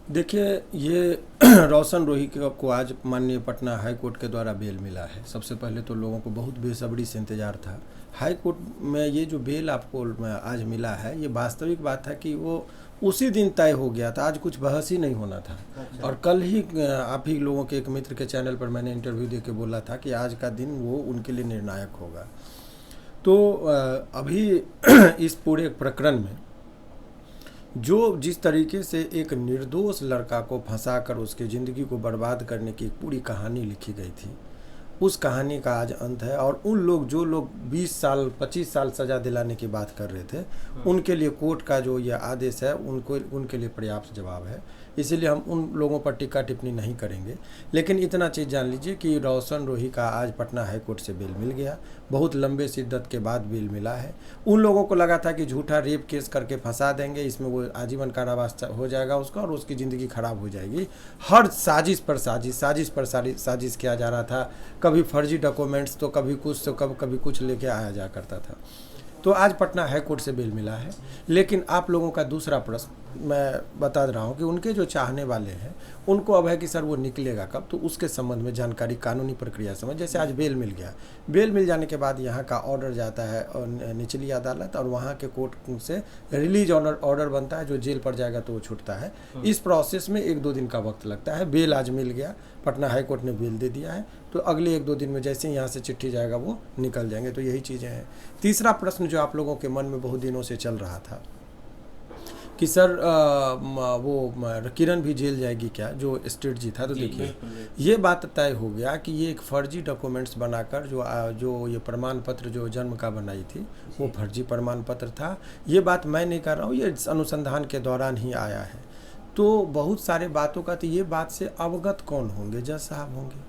देखिए, ये रोशन रोही को आज माननीय पटना हाई कोर्ट के द्वारा बेल मिला है। सबसे पहले तो लोगों को बहुत बेसब्री से इंतज़ार था। हाई कोर्ट में ये जो बेल आपको आज मिला है, ये वास्तविक बात था कि वो उसी दिन तय हो गया था। आज कुछ बहस ही नहीं होना था। और कल ही आप ही लोगों के एक मित्र के चैनल पर मैंने इंटरव्यू दे के बोला था कि आज का दिन वो उनके लिए निर्णायक होगा। तो अभी इस पूरे प्रकरण में जो जिस तरीके से एक निर्दोष लड़का को फंसाकर उसकी ज़िंदगी को बर्बाद करने की एक पूरी कहानी लिखी गई थी, उस कहानी का आज अंत है। और उन लोग जो लोग 20 साल 25 साल सज़ा दिलाने की बात कर रहे थे, उनके लिए कोर्ट का जो यह आदेश है उनके लिए पर्याप्त जवाब है। इसीलिए हम उन लोगों पर टीका टिप्पणी नहीं करेंगे। लेकिन इतना चीज़ जान लीजिए कि रोशन रोही का आज पटना हाई कोर्ट से बेल मिल गया। बहुत लंबे शिद्दत के बाद बेल मिला है। उन लोगों को लगा था कि झूठा रेप केस करके फंसा देंगे, इसमें वो आजीवन कारावास हो जाएगा उसका और उसकी ज़िंदगी खराब हो जाएगी। हर साजिश पर साजिश किया जा रहा था। कभी फर्जी डॉक्यूमेंट्स तो कभी कुछ तो कभी कुछ लेके आया जा करता था। तो आज पटना हाई कोर्ट से बेल मिला है। लेकिन आप लोगों का दूसरा प्रश्न मैं बता रहा हूँ कि उनके जो चाहने वाले हैं उनको अब है कि सर वो निकलेगा कब, तो उसके संबंध में जानकारी कानूनी प्रक्रिया समझ। जैसे आज बेल मिल गया, बेल मिल जाने के बाद यहाँ का ऑर्डर जाता है और निचली अदालत और वहाँ के कोर्ट से रिलीज ऑर्डर बनता है। जो जेल पर जाएगा तो वो छूटता है। इस प्रोसेस में 1-2 दिन का वक्त लगता है। बेल आज मिल गया, पटना हाई कोर्ट ने बेल दे दिया है। तो अगले 1-2 दिन में जैसे ही यहाँ से चिट्ठी जाएगा वो निकल जाएंगे। तो यही चीज़ें हैं। तीसरा प्रश्न जो आप लोगों के मन में बहुत दिनों से चल रहा था कि सर वो किरण भी जेल जाएगी क्या, जो स्ट्रेटजी था। तो देखिए, ये बात तय हो गया कि ये एक फर्जी डॉक्यूमेंट्स बनाकर जो ये प्रमाण पत्र जो जन्म का बनाई थी वो फर्जी प्रमाण पत्र था। ये बात मैं नहीं कर रहा हूँ, ये अनुसंधान के दौरान ही आया है। तो बहुत सारे बातों का तो ये बात से अवगत कौन होंगे? जज साहब होंगे।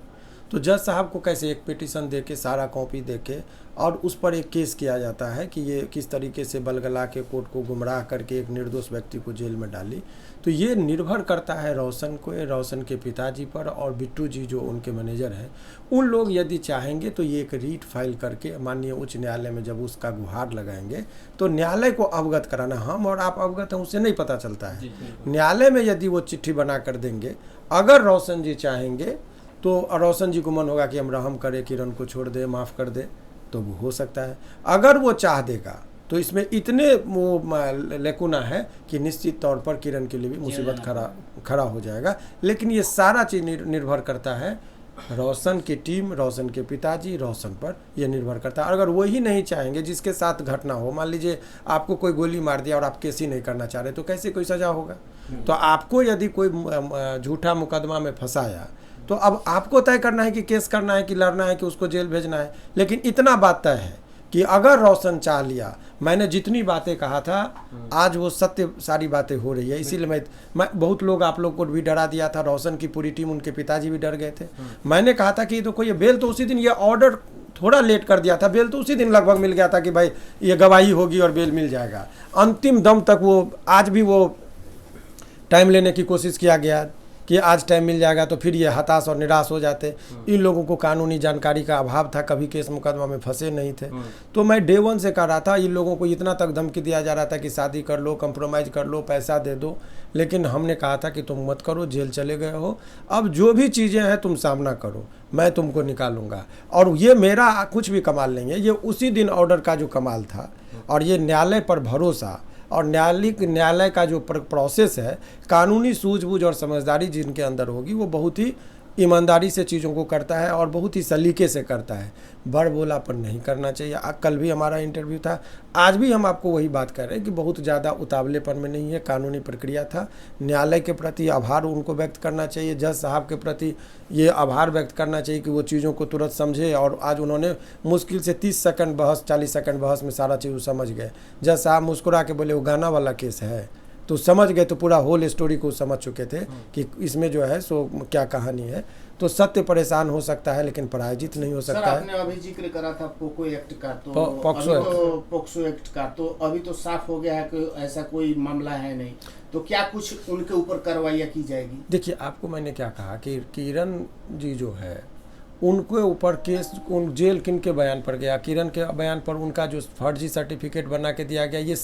तो जज साहब को कैसे एक पिटीशन दे के सारा कॉपी दे के और उस पर एक केस किया जाता है कि ये किस तरीके से बलगला के कोर्ट को गुमराह करके एक निर्दोष व्यक्ति को जेल में डाली। तो ये निर्भर करता है रोशन के पिताजी पर और बिट्टू जी जो उनके मैनेजर हैं। उन लोग यदि चाहेंगे तो ये एक रीट फाइल करके माननीय उच्च न्यायालय में जब उसका गुहार लगाएंगे तो न्यायालय को अवगत कराना। हम और आप अवगत हैं उससे नहीं पता चलता है। न्यायालय में यदि वो चिट्ठी बना कर देंगे, अगर रोशन जी चाहेंगे तो रोशन जी को मन होगा कि हम रहम करें, किरण को छोड़ दे, माफ़ कर दे, तो वो हो सकता है। अगर वो चाह देगा तो इसमें इतने वो लेकुना है कि निश्चित तौर पर किरण के लिए भी मुसीबत खड़ा हो जाएगा। लेकिन ये सारा चीज़ निर्भर करता है रोशन की टीम, रोशन के पिताजी, रोशन पर यह निर्भर करता है। अगर वही नहीं चाहेंगे, जिसके साथ घटना हो, मान लीजिए आपको कोई गोली मार दिया और आप केस ही नहीं करना चाह रहे, तो कैसे कोई सज़ा होगा? तो आपको यदि कोई झूठा मुकदमा में फंसाया तो अब आपको तय करना है कि केस करना है कि लड़ना है कि उसको जेल भेजना है। लेकिन इतना बात तय है कि अगर रोशन चाह लिया, मैंने जितनी बातें कहा था आज वो सत्य सारी बातें हो रही है। इसीलिए मैं बहुत लोग आप लोग को भी डरा दिया था, रोशन की पूरी टीम, उनके पिताजी भी डर गए थे। मैंने कहा था कि देखो ये बेल तो उसी दिन, ये ऑर्डर थोड़ा लेट कर दिया था, बेल तो उसी दिन लगभग मिल गया था कि भाई ये गवाही होगी और बेल मिल जाएगा। अंतिम दम तक वो आज भी वो टाइम लेने की कोशिश किया गया कि आज टाइम मिल जाएगा, तो फिर ये हताश और निराश हो जाते। इन लोगों को कानूनी जानकारी का अभाव था, कभी केस मुकदमा में फंसे नहीं थे। तो मैं डे 1 से कह रहा था, इन लोगों को इतना तक धमकी दिया जा रहा था कि शादी कर लो, कंप्रोमाइज़ कर लो, पैसा दे दो। लेकिन हमने कहा था कि तुम मत करो, जेल चले गए हो, अब जो भी चीज़ें हैं तुम सामना करो, मैं तुमको निकालूंगा। और ये मेरा कुछ भी कमाल नहीं है, ये उसी दिन ऑर्डर का जो कमाल था। और ये न्यायालय पर भरोसा और न्यायालय का जो प्रोसेस है, कानूनी सूझबूझ और समझदारी जिनके अंदर होगी, वो बहुत ही ईमानदारी से चीज़ों को करता है और बहुत ही सलीके से करता है। बड़बोलापन नहीं करना चाहिए। कल भी हमारा इंटरव्यू था, आज भी हम आपको वही बात कर रहे हैं कि बहुत ज़्यादा उतावलेपन में नहीं है, कानूनी प्रक्रिया था। न्यायालय के प्रति आभार उनको व्यक्त करना चाहिए, जज साहब के प्रति ये आभार व्यक्त करना चाहिए कि वो चीज़ों को तुरंत समझे। और आज उन्होंने मुश्किल से 30 सेकंड बहस, 40 सेकंड बहस में सारा चीज़ समझ गए। जज साहब मुस्कुरा के बोले वो गाना वाला केस है, तो समझ गए, तो पूरा होल स्टोरी को समझ चुके थे कि इसमें जो है सो क्या कहानी है। तो सत्य परेशान हो सकता है लेकिन पराजित नहीं हो सकता है। आपने अभी जिक्र करा था पोको एक्ट का, तो पॉक्सो एक्ट का, तो अभी तो साफ हो गया है कि ऐसा कोई मामला है नहीं, तो क्या कुछ उनके ऊपर कार्रवाई की जाएगी? देखिए, आपको मैंने क्या कहा कि किरण जी जो है उनके ऊपर केस उन जेल किन के बयान पर गया, किरण के बयान पर उनका जो फर्जी सर्टिफिकेट बना के दिया गया, ये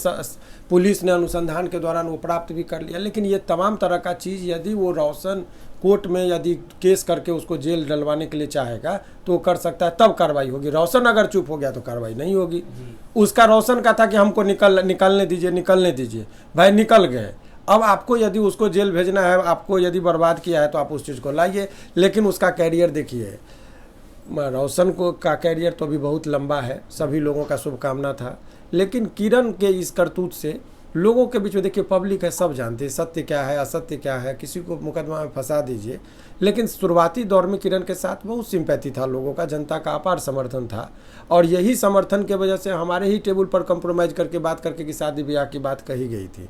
पुलिस ने अनुसंधान के दौरान वो प्राप्त भी कर लिया। लेकिन ये तमाम तरह का चीज़ यदि वो रोशन कोर्ट में यदि केस करके उसको जेल डलवाने के लिए चाहेगा तो वो कर सकता है, तब कार्रवाई होगी। रोशन अगर चुप हो गया तो कार्रवाई नहीं होगी। उसका रोशन का था कि हमको निकलने दीजिए, भाई निकल गए। अब आपको यदि उसको जेल भेजना है, आपको यदि बर्बाद किया है तो आप उस चीज़ को लाइए। लेकिन उसका कैरियर देखिए, रोशन को का कैरियर तो अभी बहुत लंबा है, सभी लोगों का शुभकामना था। लेकिन किरण के इस करतूत से लोगों के बीच में देखिए, पब्लिक है, सब जानते हैं सत्य क्या है असत्य क्या है, किसी को मुकदमा में फंसा दीजिए। लेकिन शुरुआती दौर में किरण के साथ बहुत सिंपैथी था लोगों का, जनता का अपार समर्थन था। और यही समर्थन के वजह से हमारे ही टेबल पर कंप्रोमाइज़ करके बात करके कि शादी ब्याह की बात कही गई थी।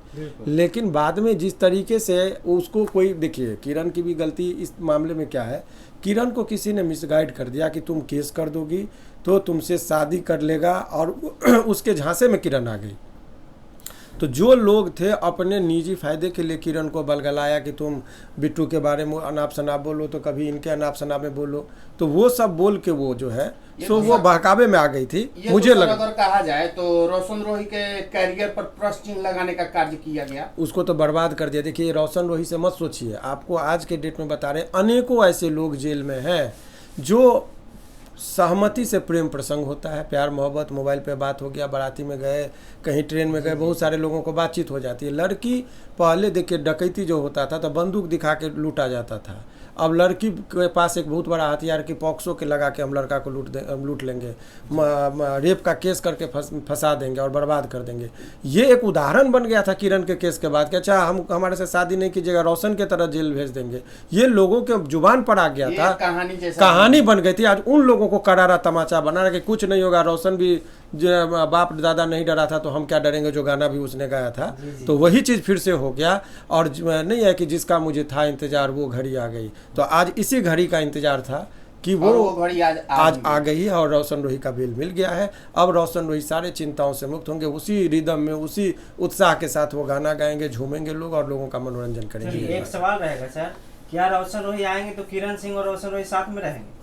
लेकिन बाद में जिस तरीके से उसको कोई, देखिए किरण की भी गलती इस मामले में क्या है, किरण को किसी ने मिसगाइड कर दिया कि तुम केस कर दोगी तो तुमसे शादी कर लेगा, और उसके झांसे में किरण आ गई। तो जो लोग थे अपने निजी फायदे के लिए किरण को बलगलाया कि तुम बिट्टू के बारे में अनाप शनाप बोलो, तो कभी इनके अनाप शनाप में बोलो, तो वो सब बोल के वो जो है सो वो बहकावे में आ गई थी। मुझे लगा अगर कहा जाए तो रोशन रोही के कैरियर पर प्रश्न चिन्ह लगाने का कार्य किया गया, उसको तो बर्बाद कर दिया। देखिए रोशन रोही से मत सोचिए, आपको आज के डेट में बता रहे अनेकों ऐसे लोग जेल में हैं जो सहमति से प्रेम प्रसंग होता है, प्यार मोहब्बत, मोबाइल पे बात हो गया, बाराती में गए, कहीं ट्रेन में गए, बहुत सारे लोगों को बातचीत हो जाती है। लड़की पहले देखिए डकैती जो होता था तो बंदूक दिखा के लूटा जाता था, अब लड़की के पास एक बहुत बड़ा हथियार की पॉक्सो के लगा के हम लड़का को लूट लेंगे, रेप का केस करके फंसा देंगे और बर्बाद कर देंगे। ये एक उदाहरण बन गया था किरण के केस के बाद कि अच्छा हम हमारे से शादी नहीं कीजिएगा, रोशन के तरह जेल भेज देंगे। ये लोगों के जुबान पर आ गया था, कहानी बन गई थी। आज उन लोगों को करारा तमाचा बना रहा कि कुछ नहीं होगा, रोशन भी बाप दादा नहीं डरा था तो हम क्या डरेंगे, जो गाना भी उसने गाया था। तो वही चीज़ फिर से हो गया। और नहीं है कि जिसका मुझे था इंतजार वो घड़ी आ गई, तो आज इसी घड़ी का इंतजार था कि वो घड़ी आज आ गई है और रोशन रोही का बेल मिल गया है। अब रोशन रोही सारे चिंताओं से मुक्त होंगे, उसी रिदम में उसी उत्साह के साथ वो गाना गाएंगे, झूमेंगे लोग और लोगों का मनोरंजन करेंगे। एक सवाल रहेगा सर, क्या रोशन रोही आएंगे तो किरण सिंह और रोशन रोही साथ में रहेंगे?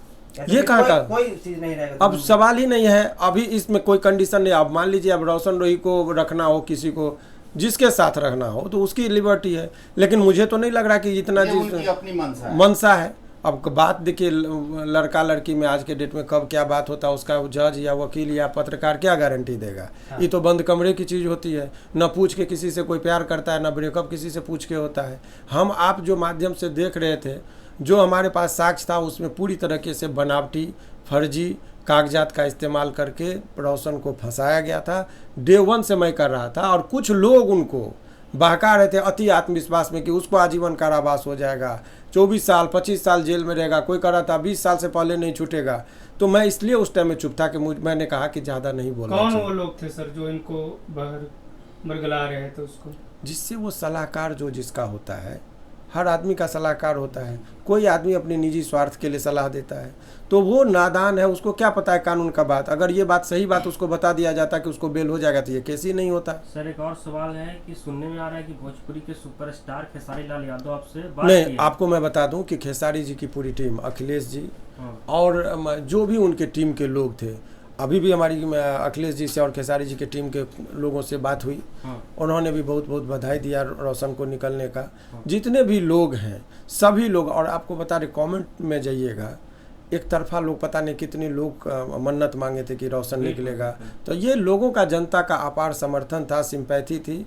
ये कहाँ का कोई चीज नहीं रहेगा, अब सवाल ही नहीं है। अभी इसमें कोई कंडीशन नहीं। अब मान लीजिए अब रोशन रोही को रखना हो, किसी को जिसके साथ रखना हो तो उसकी लिबर्टी है। लेकिन मुझे तो नहीं लग रहा कि इतना अपनी मनसा है। अब बात देखिए लड़का लड़की में आज के डेट में कब क्या बात होता है उसका जज या वकील या पत्रकार क्या गारंटी देगा। ये तो बंद कमरे की चीज़ होती है, न पूछ के किसी से कोई प्यार करता है, न ब्रेकअप किसी से पूछ के होता है। हम आप जो माध्यम से देख रहे थे, जो हमारे पास साक्ष्य था उसमें पूरी तरीके से बनावटी फर्जी कागजात का इस्तेमाल करके रोशन को फंसाया गया था। डे 1 से मैं कर रहा था और कुछ लोग उनको बहका रहे थे अति आत्मविश्वास में कि उसको आजीवन कारावास हो जाएगा, 24 साल 25 साल जेल में रहेगा। कोई कह रहा था 20 साल से पहले नहीं छूटेगा। तो मैं इसलिए उस टाइम में चुप था कि मैंने कहा कि ज़्यादा नहीं बोलना। कौन वो लोग थे सर जो इनको बाहर बरगला रहे थे उसको? जिससे वो सलाहकार जो जिसका होता है, हर आदमी का सलाहकार होता है। कोई आदमी अपने निजी स्वार्थ के लिए सलाह देता है तो वो नादान है, उसको क्या पता है कानून का बात। अगर ये बात सही बात उसको बता दिया जाता कि उसको बेल हो जाएगा तो ये केस ही नहीं होता। सर एक और सवाल है कि सुनने में आ रहा है कि भोजपुरी के सुपरस्टार खेसारी लाल यादव आपसे बात नहीं, आपको मैं बता दूं कि खेसारी जी की पूरी टीम, अखिलेश जी और जो भी उनके टीम के लोग थे, अभी भी हमारी अखिलेश जी से और खेसारी जी के टीम के लोगों से बात हुई। उन्होंने भी बहुत बहुत बधाई दिया रोशन को निकलने का। जितने भी लोग हैं सभी लोग, और आपको बता रहे कमेंट में जाइएगा, एक तरफा लोग पता नहीं कितने लोग मन्नत मांगे थे कि रोशन निकलेगा। तो ये लोगों का, जनता का अपार समर्थन था, सिंपैथी थी।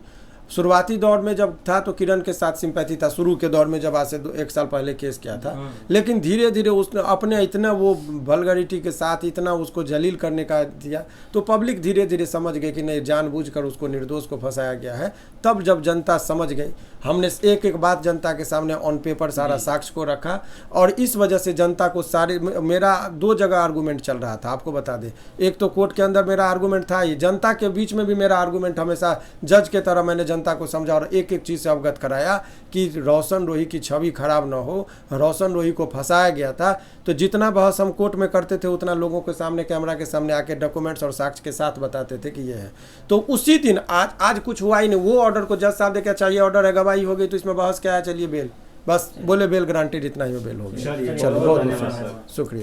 शुरुआती दौर में जब था तो किरण के साथ सिंपैथी था, शुरू के दौर में जब आज से 1 साल पहले केस किया था। लेकिन धीरे धीरे उसने अपने इतना वो वल्गैरिटी के साथ इतना उसको जलील करने का दिया तो पब्लिक धीरे धीरे समझ गई कि नहीं, जानबूझकर उसको निर्दोष को फंसाया गया है। तब जब जनता समझ गई, हमने एक एक बात जनता के सामने ऑन पेपर सारा साक्ष्य को रखा और इस वजह से जनता को सारे, मेरा 2 जगह आर्गूमेंट चल रहा था आपको बता दें। एक तो कोर्ट के अंदर मेरा आर्गूमेंट था, ये जनता के बीच में भी मेरा आर्गूमेंट हमेशा जज के तरह मैंने जनता को समझा और एक एक चीज़ से अवगत कराया कि रोशन रोही की छवि खराब ना हो। रोशन रोही को फंसाया गया था। तो जितना बहस हम कोर्ट में करते थे उतना लोगों के सामने, कैमरा के सामने आके डॉक्यूमेंट्स और साक्ष्य के साथ बताते थे कि ये है। तो उसी दिन आज कुछ हुआ ही नहीं। वो ऑर्डर को जज साहब देखा, चाहिए ऑर्डर है, गवाही हो गई, तो इसमें बहस क्या है, चलिए बेल, बस बोले बेल ग्रांटेड, इतना ही बेल हो गया। चलो बहुत शुक्रिया।